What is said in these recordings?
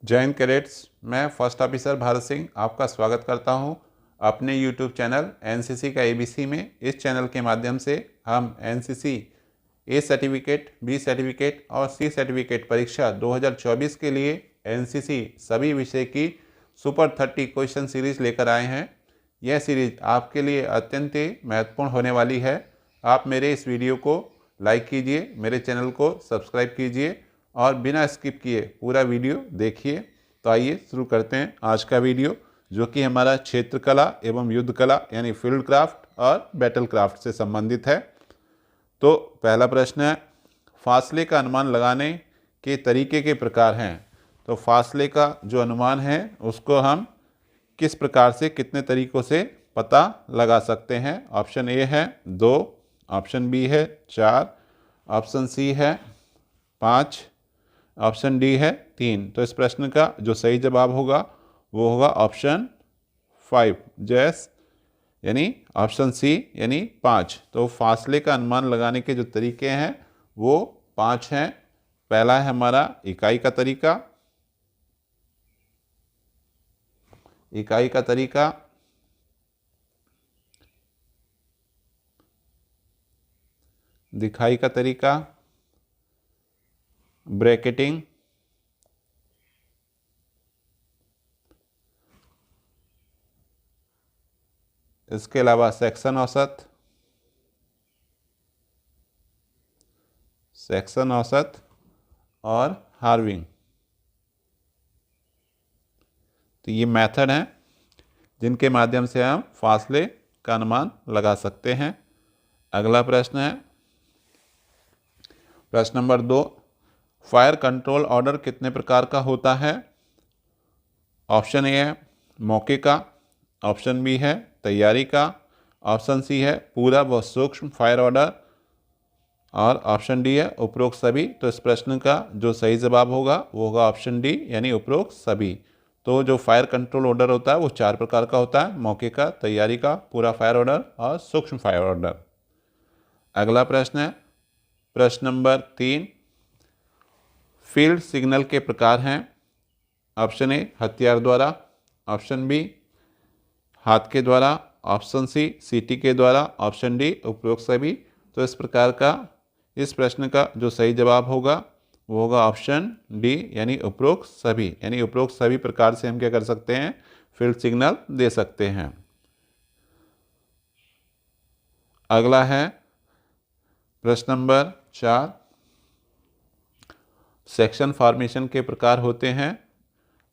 जय हिंद कैडेट्स। मैं first officer Bharat Singh आपका स्वागत करता हूं अपने यूट्यूब चैनल एनसीसी का एबीसी में। इस चैनल के माध्यम से हम NCC A certificate, B certificate और सी सर्टिफिकेट परीक्षा 2024 के लिए एनसीसी सभी विषय की सुपर 30 क्वेश्चन सीरीज लेकर आए हैं। यह सीरीज आपके लिए अत्यंत महत्वपूर्ण होने वाली है। आप मेरे इस वीडियो को लाइक कीजिए, मेरे चैनल को सब्सक्राइब कीजिए और बिना स्किप किए पूरा वीडियो देखिए। तो आइए शुरू करते हैं आज का वीडियो, जो कि हमारा क्षेत्र कला एवं युद्ध कला यानी फील्ड क्राफ्ट और बैटल क्राफ्ट से संबंधित है। तो पहला प्रश्न है, फासले का अनुमान लगाने के तरीके के प्रकार हैं। तो फासले का जो अनुमान है उसको हम किस प्रकार से, कितने तरीकों से पता लगा सकते हैं। ऑप्शन ए है 2, ऑप्शन बी है 4, ऑप्शन सी है 5, ऑप्शन डी है 3। तो इस प्रश्न का जो सही जवाब होगा वो होगा ऑप्शन 5, जैस यानी ऑप्शन सी यानी 5। तो फासले का अनुमान लगाने के जो तरीके हैं वो 5 हैं। पहला है हमारा इकाई का तरीका, दिखाई का तरीका, ब्रैकेटिंग, इसके अलावा सेक्शन औसत और हार्विंग। तो ये मेथड हैं जिनके माध्यम से हम फासले का अनुमान लगा सकते हैं। अगला प्रश्न है प्रश्न नंबर 2, फायर कंट्रोल ऑर्डर कितने प्रकार का होता है। ऑप्शन ए है मौके का, ऑप्शन बी है तैयारी का, ऑप्शन सी है पूरा व सूक्ष्म फायर ऑर्डर और ऑप्शन डी है उपरोक्त सभी। तो इस प्रश्न का जो सही जवाब होगा वो होगा ऑप्शन डी यानी उपरोक्त सभी। तो जो फायर कंट्रोल ऑर्डर होता है वो 4 प्रकार का होता है, मौके का, तैयारी का, पूरा फायर ऑर्डर और सूक्ष्म फायर ऑर्डर। अगला प्रश्न है प्रश्न नंबर 3, फील्ड सिग्नल के प्रकार हैं। ऑप्शन ए हथियार द्वारा, ऑप्शन बी हाथ के द्वारा, ऑप्शन सी सीटी के द्वारा, ऑप्शन डी उपरोक्त सभी। तो इस प्रश्न का जो सही जवाब होगा वो होगा ऑप्शन डी यानी उपरोक्त सभी। यानी उपरोक्त सभी प्रकार से हम क्या कर सकते हैं, फील्ड सिग्नल दे सकते हैं। अगला है प्रश्न नंबर 4, सेक्शन फॉर्मेशन के प्रकार होते हैं।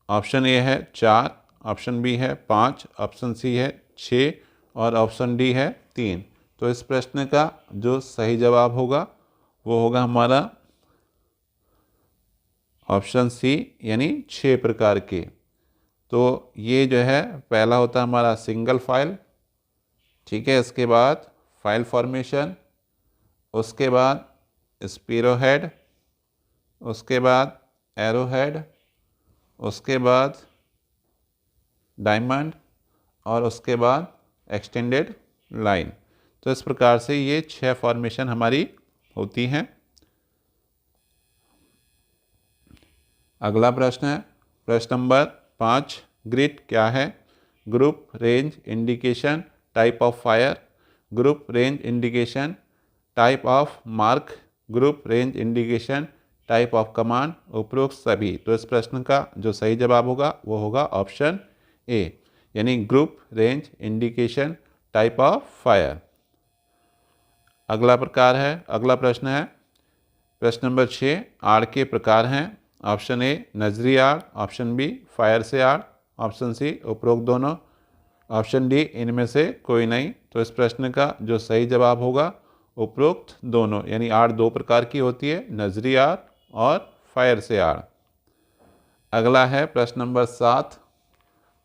ऑप्शन ए है 4, ऑप्शन बी है 5, ऑप्शन सी है 6 और ऑप्शन डी है 3। तो इस प्रश्न का जो सही जवाब होगा वो होगा हमारा ऑप्शन सी यानी 6 प्रकार के। तो ये जो है पहला होता है हमारा सिंगल फाइल, ठीक है। इसके बाद फाइल फॉर्मेशन, उसके बाद स्पीरो हेड, उसके बाद एरो हेड, उसके बाद डायमंड और उसके बाद एक्सटेंडेड लाइन। तो इस प्रकार से ये 6 फॉर्मेशन हमारी होती हैं। अगला प्रश्न है प्रश्न नंबर 5, ग्रिड क्या है। Group, range, indication, type of fire, group, range, indication, type of mark, group, range, indication, type of command, उपरोक्त सभी। तो इस प्रश्न का जो सही जवाब होगा वो होगा ऑप्शन ए यानी group, range, indication, type of fire. अगला प्रश्न है प्रश्न नंबर 6, आड़ के प्रकार हैं। ऑप्शन ए नजरी आड़, ऑप्शन बी फायर से आड़, ऑप्शन सी उपरोक्त दोनों, ऑप्शन डी इनमें से कोई नहीं। तो इस प्रश्न का जो सही जवाब होगा उपरोक्त दोनों यानी आड़ 2 प्रकार की होती है, नजरी आड़ और फायर से आड़। अगला है प्रश्न नंबर 7।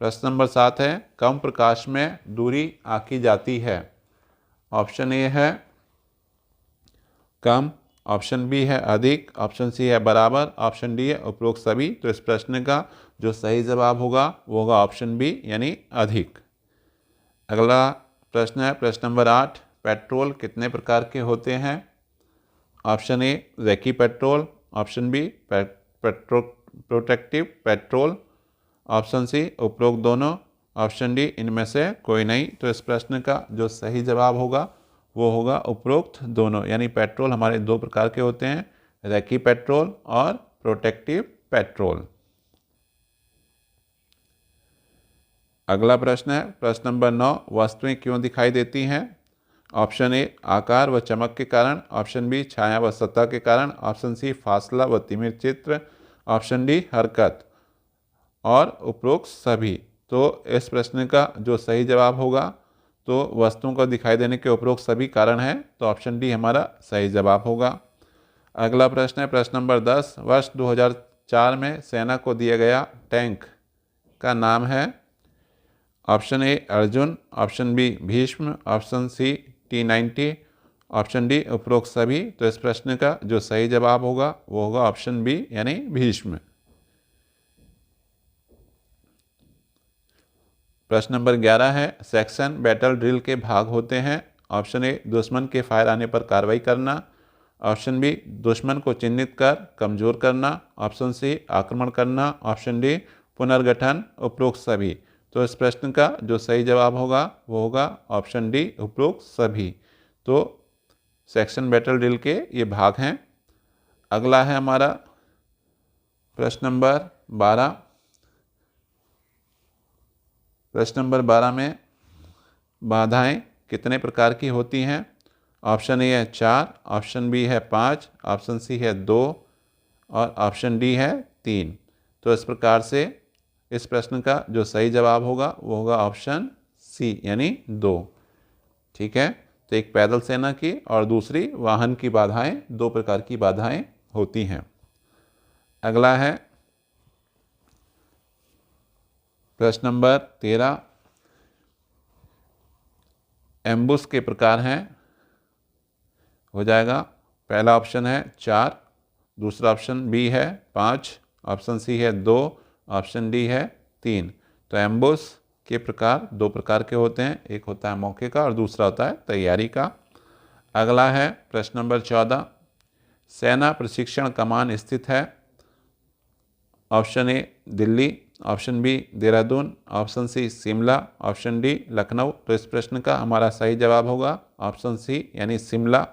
प्रश्न नंबर 7 है कम प्रकाश में दूरी आंकी जाती है। ऑप्शन ए है कम, ऑप्शन बी है अधिक, ऑप्शन सी है बराबर, ऑप्शन डी है उपरोक्त सभी। तो इस प्रश्न का जो सही जवाब होगा वो होगा ऑप्शन बी यानी अधिक। अगला प्रश्न है प्रश्न नंबर 8, पेट्रोल कितने प्रकार के होते हैं। Option A recce patrol, option B protective patrol, option C उपरोक्त दोनों, ऑप्शन डी इनमें से कोई नहीं। तो इस प्रश्न का जो सही जवाब होगा वो होगा उपरोक्त दोनों, यानी पेट्रोल हमारे दो प्रकार के होते हैं, रैकी पेट्रोल और प्रोटेक्टिव पेट्रोल। अगला प्रश्न है प्रश्न नंबर 9, वस्तुएं क्यों दिखाई देती हैं? ऑप्शन ए आकार व चमक के कारण, ऑप्शन बी छाया व सतह के कारण, ऑप्शन सी फासला व तिमिर चित्र, ऑप्शन डी हरकत और उपरोक्त सभी। तो इस प्रश्न का जो सही जवाब होगा तो वस्तुओं को दिखाई देने के उपरोक्त सभी कारण हैं, तो ऑप्शन डी हमारा सही जवाब होगा। अगला प्रश्न है प्रश्न नंबर 10, वर्ष 2004 में सेना को दिया गया टैंक का नाम है? Option A Arjun, option B Bhishma, option C T90, option D उपरोक्त सभी। तो इस प्रश्न का जो सही जवाब होगा वो होगा ऑप्शन बी यानी भीष्म। प्रश्न नंबर 11 है सेक्शन बैटल ड्रिल के भाग होते हैं। ऑप्शन ए दुश्मन के फायर आने पर कार्रवाई करना, ऑप्शन बी दुश्मन को चिन्हित कर कमजोर करना, ऑप्शन सी आक्रमण करना, ऑप्शन डी पुनर्गठन, उपरोक्त सभी। तो इस प्रश्न का जो सही जवाब होगा वो होगा ऑप्शन डी उपरोक्त सभी। तो सेक्शन बैटल ड्रिल के ये भाग हैं। अगला है हमारा प्रश्न नंबर 12। प्रश्न नंबर 12 में बाधाएं कितने प्रकार की होती हैं? ऑप्शन ए है 4, ऑप्शन बी है 5, ऑप्शन सी है 2 और ऑप्शन डी है 3। तो इस प्रकार से इस प्रश्न का जो सही जवाब होगा वो होगा ऑप्शन सी यानी 2। ठीक है, तो एक पैदल सेना की और दूसरी वाहन की बाधाएं, दो प्रकार की बाधाएं होती हैं। अगला है प्रश्न नंबर 13, एम्बुश के प्रकार हैं, हो जाएगा। पहला ऑप्शन है 4, दूसरा ऑप्शन बी है 5, ऑप्शन सी है 2, ऑप्शन डी है 3। तो एम्बुश के प्रकार दो प्रकार के होते हैं, एक होता है मौके का और दूसरा होता है तैयारी का। अगला है प्रश्न नंबर 14, सेना प्रशिक्षण कमान स्थित है? Option A Delhi, option B Dehradun, option C Shimla, option D Lucknow. तो इस प्रश्न का हमारा सही जवाब होगा ऑप्शन सी यानी शिमला।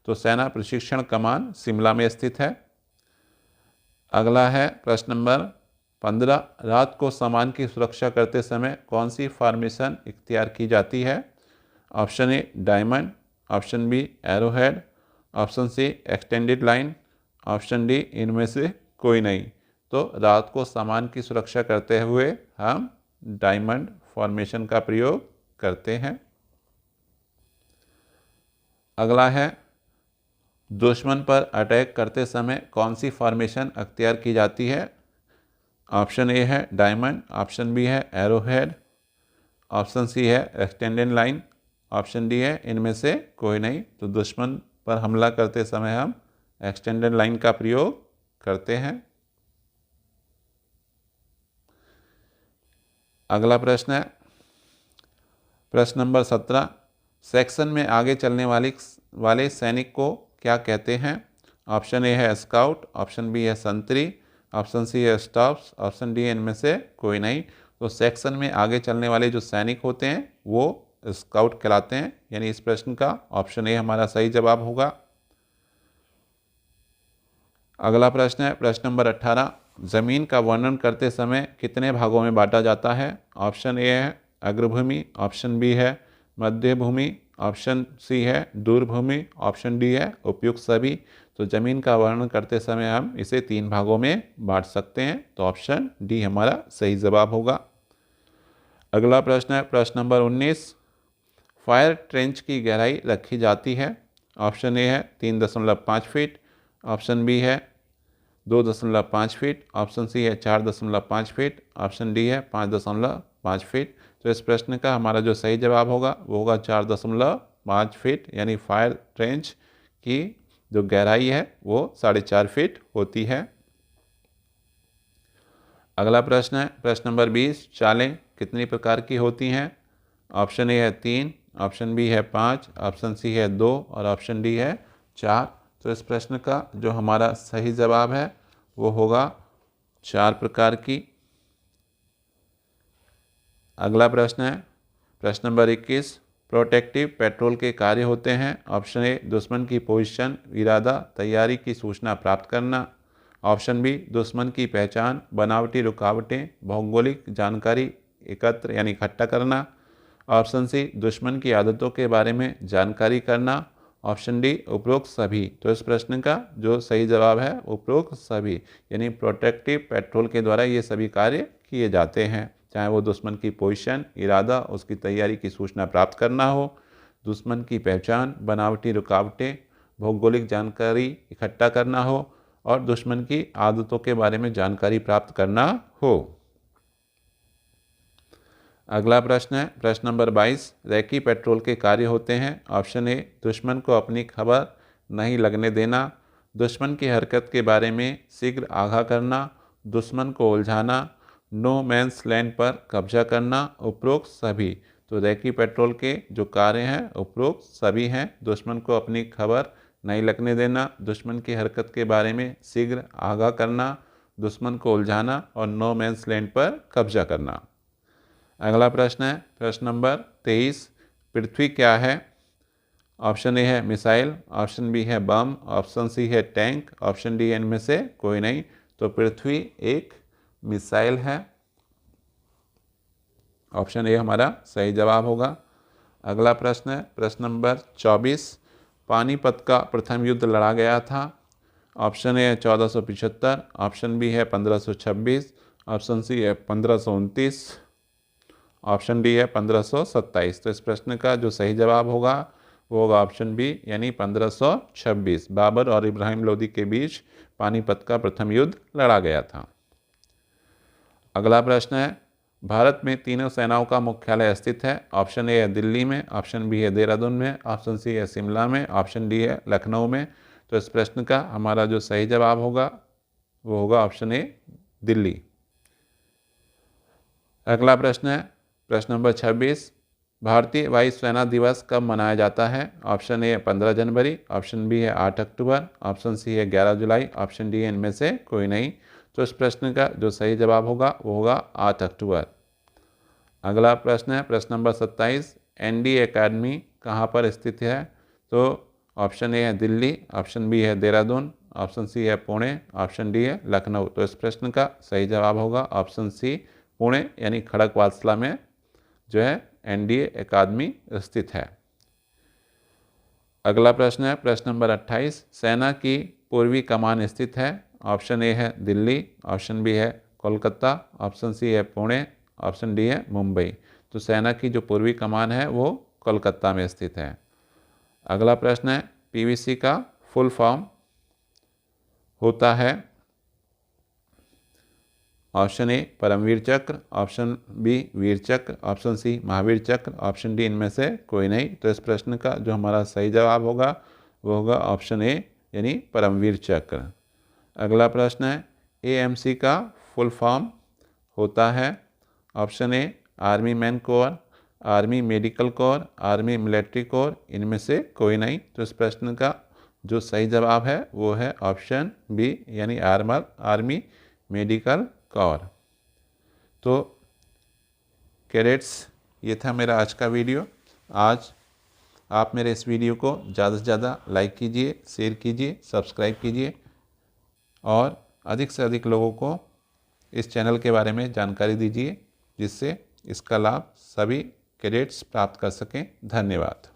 तो सेना प्रशिक्षण कमान शिमला में स्थित है। अगला है प्रश्न नंबर 15, रात को सामान की सुरक्षा करते समय कौन सी फॉर्मेशन इख्तियार की जाती है? Option A diamond, option B arrowhead, option C extended line, option D इनमें से कोई नहीं। तो रात को सामान की सुरक्षा करते हुए हम डायमंड फॉर्मेशन का प्रयोग करते हैं। अगला है दुश्मन पर अटैक करते समय कौन सी फॉर्मेशन अख्तियार की जाती है? ऑप्शन ए है डायमंड, ऑप्शन बी है एरोहेड, ऑप्शन सी है एक्सटेंडेड लाइन, ऑप्शन डी है इनमें से कोई नहीं। तो दुश्मन पर हमला करते समय हम एक्सटेंडेड लाइन का प्रयोग करते हैं। अगला प्रश्न है प्रश्न नंबर 17, सेक्शन में आगे चलने वाले सैनिक को क्या कहते हैं? ऑप्शन ए है स्काउट, ऑप्शन बी है संतरी, ऑप्शन सी है स्टाफ्स, ऑप्शन डी इनमें से कोई नहीं। तो सेक्शन में आगे चलने वाले जो सैनिक होते हैं वो स्काउट कहलाते हैं, यानी इस प्रश्न का ऑप्शन ए हमारा सही जवाब होगा। अगला प्रश्न है प्रश्न नंबर 18, जमीन का वर्णन करते समय कितने भागों में बांटा जाता है? ऑप्शन ए है अग्रभूमि, ऑप्शन बी है मध्य भूमि, ऑप्शन सी है दूरभूमि, ऑप्शन डी है उपयुक्त सभी। तो जमीन का वर्णन करते समय हम इसे 3 भागों में बांट सकते हैं, तो ऑप्शन डी हमारा सही जवाब होगा। अगला प्रश्न है प्रश्न नंबर 19, फायर ट्रेंच की गहराई रखी जाती है? ऑप्शन ए है 3.5 फीट, ऑप्शन बी है 2.5 फीट, ऑप्शन सी है 4.5 फीट, ऑप्शन डी है 5.5 फीट। तो इस प्रश्न का हमारा जो सही जवाब होगा वो होगा 4.5 फीट, यानी फायर ट्रेंच की जो गहराई है वो 4.5 फीट होती है। अगला प्रश्न है प्रश्न नंबर 20, चालें कितनी प्रकार की होती हैं? ऑप्शन ए है 3, ऑप्शन बी है 5, ऑप्शन सी है 2 और ऑप्शन डी है 4। तो इस प्रश्न का जो हमारा सही जवाब है वो होगा 4 प्रकार की। अगला प्रश्न है प्रश्न नंबर 21, प्रोटेक्टिव पेट्रोल के कार्य होते हैं। ऑप्शन ए दुश्मन की पोजीशन, इरादा, तैयारी की सूचना प्राप्त करना। ऑप्शन बी दुश्मन की पहचान, बनावटी रुकावटें, भौगोलिक जानकारी एकत्र यानी इकट्ठा करना। ऑप्शन सी दुश्मन की आदतों के बारे में जानकारी करना। ऑप्शन डी उपरोक्त सभी। तो इस प्रश्न का जो सही जवाब है उपरोक्त सभी, यानी प्रोटेक्टिव पेट्रोल के द्वारा ये सभी कार्य किए जाते हैं, चाहे वो दुश्मन की पोजीशन, इरादा, उसकी तैयारी की सूचना प्राप्त करना हो, दुश्मन की पहचान, बनावटी रुकावटें, भौगोलिक जानकारी इकट्ठा करना हो और दुश्मन की आदतों के बारे में जानकारी प्राप्त करना हो। अगला प्रश्न है प्रश्न नंबर 22, रैकी पेट्रोल के कार्य होते हैं। ऑप्शन ए दुश्मन को अपनी खबर नहीं लगने देना, दुश्मन की हरकत के बारे में शीघ्र आगाह करना, दुश्मन को उलझाना, नो मैंस लैंड पर कब्जा करना, उपरोक्त सभी। तो रैकी पेट्रोल के जो कार्य हैं उपरोक्त सभी हैं। दुश्मन को अपनी खबर नहीं लगने देना, दुश्मन की हरकत के बारे में शीघ्र आगाह करना, दुश्मन को उलझाना और नो मैंस लैंड पर कब्जा करना। अगला प्रश्न है प्रश्न नंबर 23, पृथ्वी क्या है। ऑप्शन ए है मिसाइल, ऑप्शन बी है बम, ऑप्शन सी है टैंक, ऑप्शन डी इनमें से कोई नहीं। तो पृथ्वी एक मिसाइल है, ऑप्शन ए हमारा सही जवाब होगा। अगला प्रश्न है प्रश्न नंबर 24, पानीपत का प्रथम युद्ध लड़ा गया था। ऑप्शन ए है 1475, ऑप्शन बी है 1526, ऑप्शन सी है 1529, ऑप्शन डी है 1527। तो इस प्रश्न का जो सही जवाब होगा वो होगा ऑप्शन बी, यानी 1526। बाबर और इब्राहिम लोदी के बीच पानीपत का प्रथम युद्ध लड़ा गया था। अगला प्रश्न है भारत में तीनों सेनाओं का मुख्यालय स्थित है। ऑप्शन ए है दिल्ली में, ऑप्शन बी है देहरादून में, ऑप्शन सी है शिमला में, ऑप्शन डी है लखनऊ में। तो इस प्रश्न का हमारा जो सही जवाब होगा वो होगा ऑप्शन ए दिल्ली। अगला प्रश्न है प्रश्न नंबर 26, भारतीय वायुसेना दिवस कब मनाया जाता है। ऑप्शन ए 15 जनवरी, ऑप्शन बी है 8 अक्टूबर, ऑप्शन सी है 11 जुलाई, ऑप्शन डी है इनमें से कोई नहीं। तो इस प्रश्न का जो सही जवाब होगा वो होगा 8 अक्टूबर। अगला प्रश्न है प्रश्न नंबर 27, एनडीए एकेडमी कहाँ पर स्थित है। तो ऑप्शन ए है दिल्ली, ऑप्शन बी है देहरादून, ऑप्शन सी है पुणे, ऑप्शन डी है लखनऊ। तो इस प्रश्न का सही जवाब होगा ऑप्शन सी पुणे, यानी खड़गवासला में जो है एनडीए एकेडमी स्थित है। अगला प्रश्न है प्रश्न नंबर 28, सेना की पूर्वी कमान स्थित है। ऑप्शन ए है दिल्ली, ऑप्शन बी है कोलकाता, ऑप्शन सी है पुणे, ऑप्शन डी है मुंबई। तो सेना की जो पूर्वी कमान है वो कोलकाता में स्थित है। अगला प्रश्न है पीवीसी का फुल फॉर्म होता है। ऑप्शन ए परमवीर चक्र, ऑप्शन बी वीर चक्र, ऑप्शन सी महावीर चक्र, ऑप्शन डी इनमें से कोई नहीं। तो इस प्रश्न का जो हमारा सही जवाब होगा वो होगा ऑप्शन ए, यानी परमवीर चक्र। अगला प्रश्न है एएमसी का फुल फॉर्म होता है। ऑप्शन ए army man core, army medical corps, army military core, इनमें से कोई नहीं। तो इस प्रश्न का जो सही जवाब है वो है ऑप्शन बी, यानी आर्मी मेडिकल कोर। तो कैडेट्स, ये था मेरा आज का वीडियो। आज आप मेरे इस वीडियो को ज़्यादा से ज़्यादा लाइक कीजिए, शेयर कीजिए, सब्सक्राइब कीजिए और अधिक से अधिक लोगों को इस चैनल के बारे में जानकारी दीजिए, जिससे इसका लाभ सभी कैडेट्स प्राप्त कर सकें। धन्यवाद।